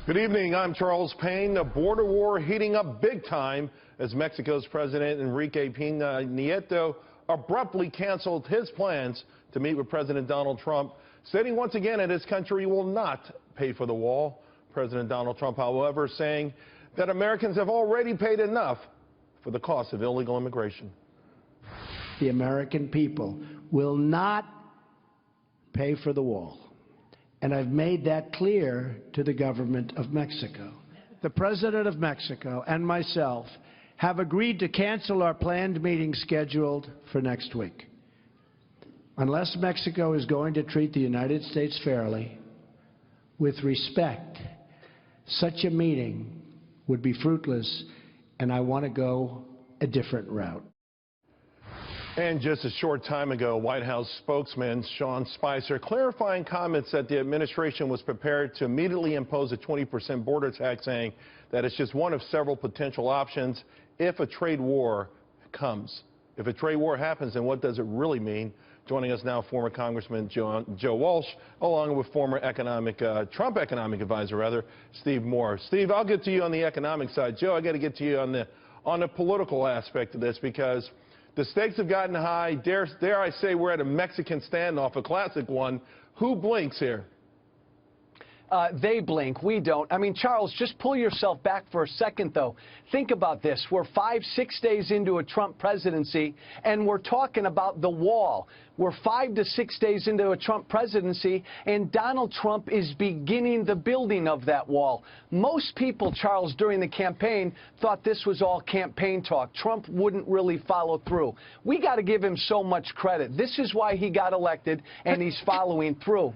Good evening, I'm Charles Payne. The border war heating up big time as Mexico's President Enrique Peña Nieto abruptly canceled his plans to meet with President Donald Trump, stating once again that his country will not pay for the wall. President Donald Trump, however, saying that Americans have already paid enough for the cost of illegal immigration. The American people will not pay for the wall. And I've made that clear to the government of Mexico. The President of Mexico and myself have agreed to cancel our planned meeting scheduled for next week. Unless Mexico is going to treat the United States fairly, with respect, such a meeting would be fruitless, and I want to go a different route. And just a short time ago, White House spokesman Sean Spicer clarifying comments that the administration was prepared to immediately impose a 20% border tax, saying that it's just one of several potential options if a trade war comes. If a trade war happens, then what does it really mean? Joining us now, former Congressman Joe Walsh, along with former Trump economic advisor, Steve Moore. Steve, I'll get to you on the economic side. Joe, I got to get to you on the political aspect of this, because the stakes have gotten high. Dare I say we're at a Mexican standoff, a classic one. Who blinks here? They blink. We don't. I mean, Charles, just pull yourself back for a second, though. Think about this. We're 5, 6 days into a Trump presidency, and we're talking about the wall. We're 5 to 6 days into a Trump presidency, and Donald Trump is beginning the building of that wall. Most people, Charles, during the campaign thought this was all campaign talk. Trump wouldn't really follow through. We got to give him so much credit. This is why he got elected, and he's following through.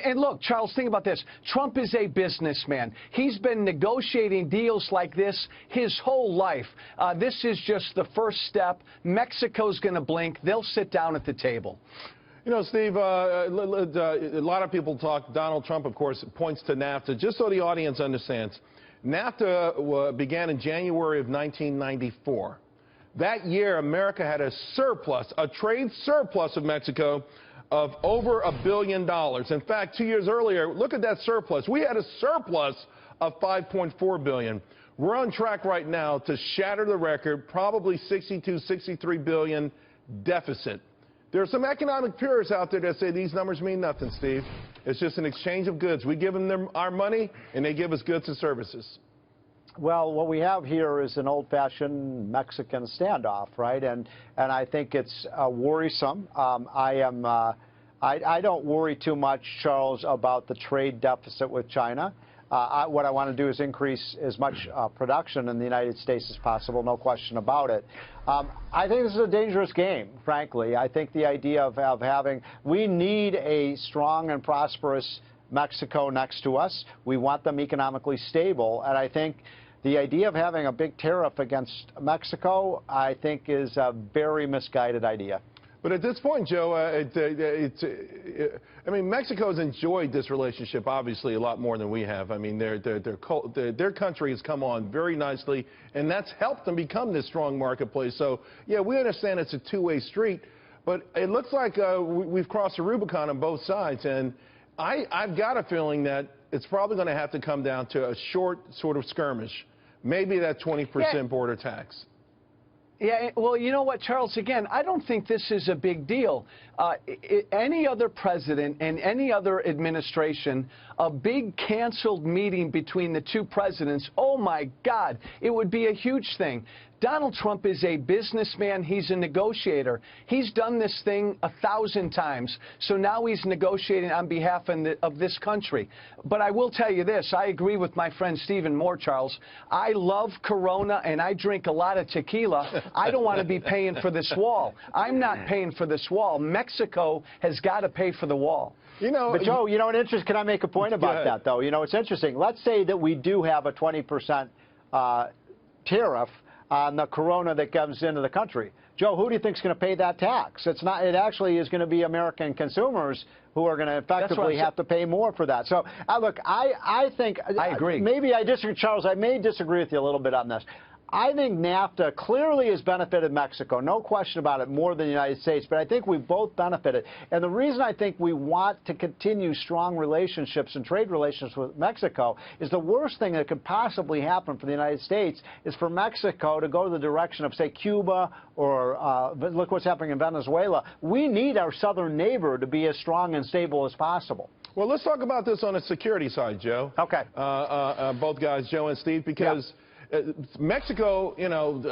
And look, Charles, think about this. Trump is a businessman. He's been negotiating deals like this his whole life. This is just the first step. Mexico's going to blink. They'll sit down at the table. You know, Steve, a lot of people talk. Donald Trump, of course, points to NAFTA. Just so the audience understands, NAFTA began in January of 1994. That year, America had a surplus, a trade surplus of Mexico, of over $1 billion. In fact, 2 years earlier, look at that surplus. We had a surplus of $5.4 billion. We're on track right now to shatter the record, probably $62, $63 billion deficit. There are some economic purists out there that say these numbers mean nothing, Steve. It's just an exchange of goods. We give them our money, and they give us goods and services. Well, what we have here is an old-fashioned Mexican standoff, right? And I think it's worrisome. I don't worry too much, Charles, about the trade deficit with China. What I want to do is increase as much production in the United States as possible, no question about it. I think this is a dangerous game, frankly. I think the idea of having, we need a strong and prosperous Mexico next to us. We want them economically stable, and I think the idea of having a big tariff against Mexico, I think, is a very misguided idea. But at this point, Joe, I mean, Mexico's enjoyed this relationship, obviously, a lot more than we have. I mean, their country has come on very nicely, and that's helped them become this strong marketplace. So, yeah, we understand it's a two-way street, but it looks like we've crossed the Rubicon on both sides. And I've got a feeling that it's probably going to have to come down to a short sort of skirmish, maybe that 20% border tax. Yeah, well, you know what, Charles, again, I don't think this is a big deal. Any other president and any other administration, a big canceled meeting between the two presidents, oh, my God, it would be a huge thing. Donald Trump is a businessman. He's a negotiator. He's done this thing 1,000 times. So now he's negotiating on behalf of this country. But I will tell you this. I agree with my friend Stephen Moore, Charles. I love Corona, and I drink a lot of tequila. I don't want to be paying for this wall. I'm not paying for this wall. Mexico has got to pay for the wall. You know, but Joe, you know, can I make a point about that, though? You know, it's interesting. Let's say that we do have a 20% tariff on the Corona that comes into the country. Joe, who do you think is going to pay that tax? It's not. It actually is going to be American consumers who are going to effectively have to pay more for that. So, look, I think I agree. Maybe I disagree, Charles. I may disagree with you a little bit on this. I think NAFTA clearly has benefited Mexico, no question about it, more than the United States, but I think we've both benefited. And the reason I think we want to continue strong relationships and trade relations with Mexico is the worst thing that could possibly happen for the United States is for Mexico to go to the direction of, say, Cuba or look what's happening in Venezuela. We need our southern neighbor to be as strong and stable as possible. Well, let's talk about this on the security side, Joe. Okay. Both guys, Joe and Steve, because Mexico, you know,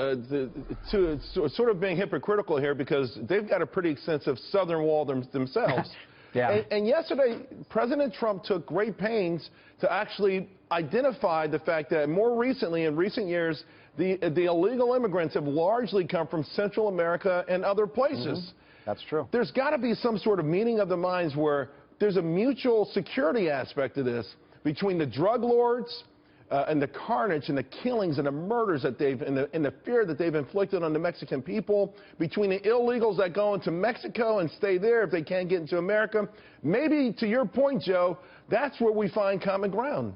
sort of being hypocritical here because they've got a pretty extensive southern wall themselves. Yeah. And yesterday, President Trump took great pains to actually identify the fact that more recently, in recent years, the illegal immigrants have largely come from Central America and other places. Mm-hmm. That's true. There's got to be some sort of meeting of the minds where there's a mutual security aspect to this between the drug lords and the carnage and the killings and the murders that and the fear that they've inflicted on the Mexican people, between the illegals that go into Mexico and stay there if they can't get into America. Maybe, to your point, Joe, that's where we find common ground.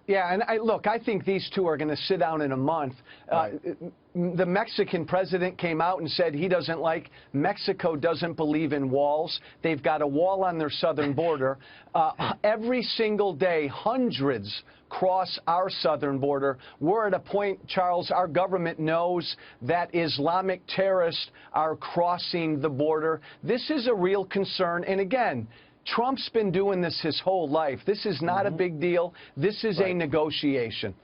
Yeah, and look, I think these two are going to sit down in a month. Right. The Mexican president came out and said he doesn't like, Mexico doesn't believe in walls. They've got a wall on their southern border. Every single day, hundreds cross our southern border. We're at a point, Charles, our government knows that Islamic terrorists are crossing the border. This is a real concern. And again, Trump's been doing this his whole life. This is not a big deal. This is a negotiation.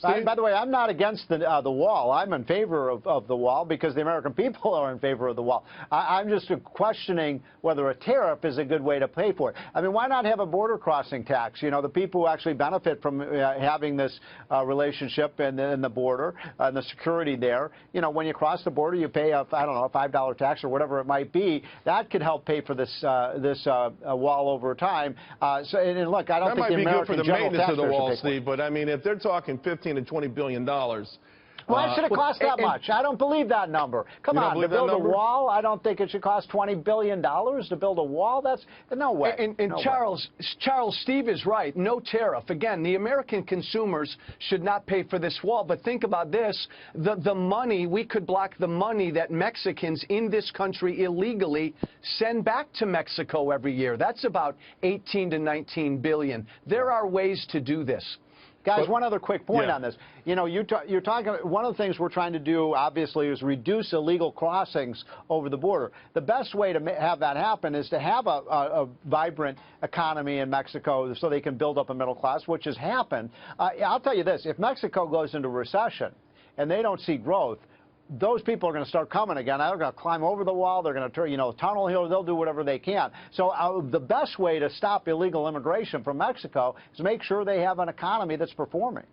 By the way, I'm not against the wall. I'm in favor of the wall because the American people are in favor of the wall. I'm just questioning whether a tariff is a good way to pay for it. I mean, why not have a border crossing tax? You know, the people who actually benefit from having this relationship and the border and the security there, you know, when you cross the border, you pay I don't know, a $5 tax or whatever it might be. That could help pay for this wall over time. And look, I don't think the American that might be good for the maintenance of the wall, Steve, but I mean, if they're talking 15 to $20 billion. Why should it cost that much? I don't believe that number. Come on, to build a wall, I don't think it should cost $20 billion to build a wall. That's no way. And no Charles, Steve is right. No tariff. Again, the American consumers should not pay for this wall. But think about this: the money, we could block the money that Mexicans in this country illegally send back to Mexico every year. That's about 18 to 19 billion. There are ways to do this. Guys, one other quick point on this. You know, you're talking, one of the things we're trying to do, obviously, is reduce illegal crossings over the border. The best way to have that happen is to have a vibrant economy in Mexico so they can build up a middle class, which has happened. I'll tell you this, if Mexico goes into recession and they don't see growth, those people are going to start coming again. They're going to climb over the wall. They're going to, you know, tunnel here. They'll do whatever they can. So the best way to stop illegal immigration from Mexico is make sure they have an economy that's performing.